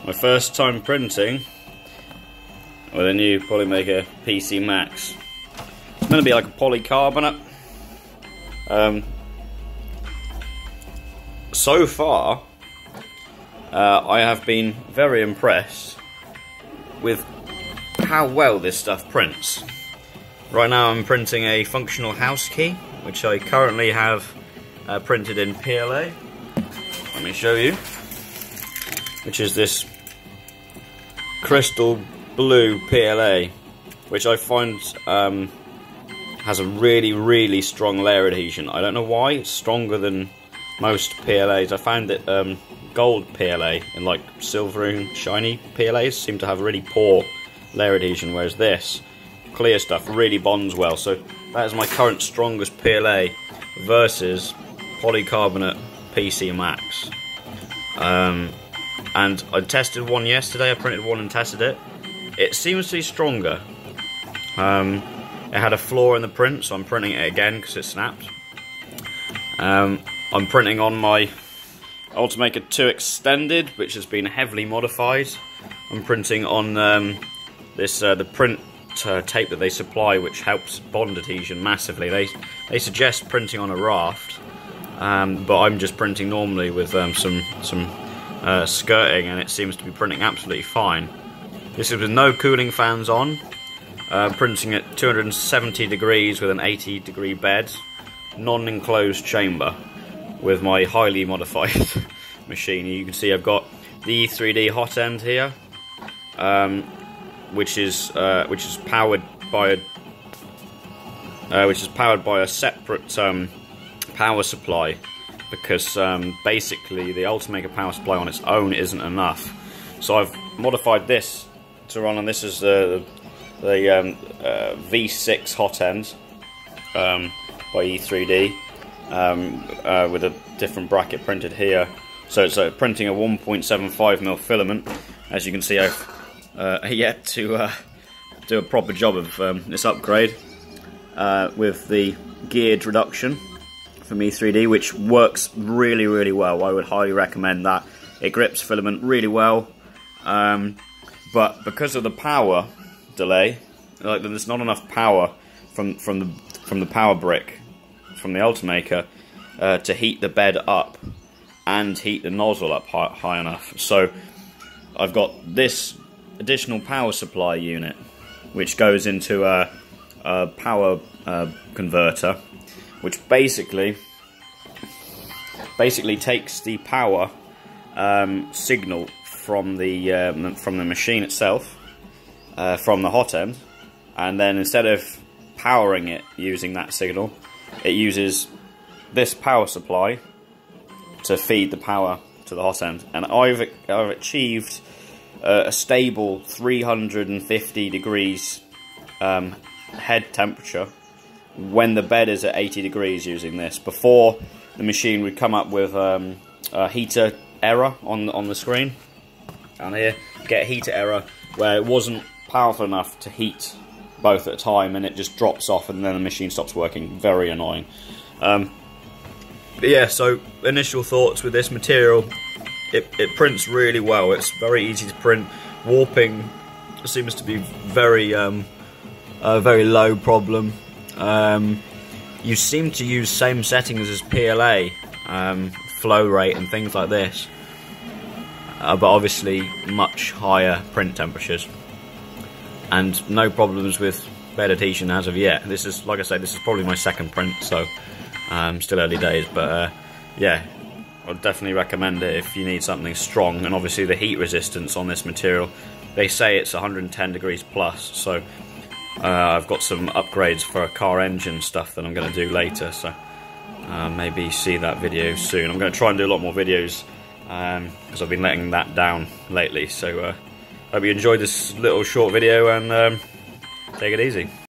My first time printing with a new Polymaker PC-Max. It's going to be like a polycarbonate. So far, I have been very impressed with how well this stuff prints. Right now I'm printing a functional house key, which I currently have printed in PLA. Let me show you. Which is this crystal blue PLA, which I find has a really strong layer adhesion. I don't know why, it's stronger than most PLAs. I found that gold PLA and like silver and shiny PLAs seem to have really poor layer adhesion, whereas this clear stuff really bonds well. So that is my current strongest PLA versus polycarbonate PC-Max. And I tested one yesterday, I printed one and tested it. It seems to be stronger. It had a flaw in the print, so I'm printing it again because it snapped. I'm printing on my Ultimaker 2 Extended, which has been heavily modified. I'm printing on the print tape that they supply, which helps bond adhesion massively. They suggest printing on a raft, but I'm just printing normally with some skirting, and it seems to be printing absolutely fine. This is with no cooling fans on, printing at 270 degrees with an 80 degree bed, non-enclosed chamber with my highly modified machine. You can see I've got the E3D hot end here, which is powered by a separate power supply, because basically the Ultimaker power supply on its own isn't enough. So I've modified this to run on. This is the V6 hot end by E3D with a different bracket printed here. So it's printing a 1.75mm filament. As you can see, I've yet to do a proper job of this upgrade with the geared reduction from E3D, which works really well. I would highly recommend that. It grips filament really well, but because of the power delay, like there's not enough power from the power brick from the Ultimaker to heat the bed up and heat the nozzle up high enough. So I've got this additional power supply unit, which goes into a power converter, which basically takes the power signal from the machine itself, from the hot end, and then instead of powering it using that signal, it uses this power supply to feed the power to the hot end. And I've achieved a stable 350 degrees head temperature when the bed is at 80 degrees using this. Before, the machine would come up with a heater error on the screen down here, get a heater error where it wasn't powerful enough to heat both at a time, and it just drops off and then the machine stops working. Very annoying. But yeah, so initial thoughts with this material, it prints really well. It's very easy to print. Warping seems to be very low problem. You seem to use same settings as PLA, flow rate and things like this, but obviously much higher print temperatures, and no problems with bed adhesion as of yet. This is, like I said, this is probably my second print, so still early days, but yeah, I'd definitely recommend it if you need something strong. And obviously the heat resistance on this material, they say it's 110 degrees plus, so I've got some upgrades for a car engine stuff that I'm going to do later, so maybe see that video soon. I'm going to try and do a lot more videos because I've been letting that down lately. So hope you enjoyed this little short video, and take it easy.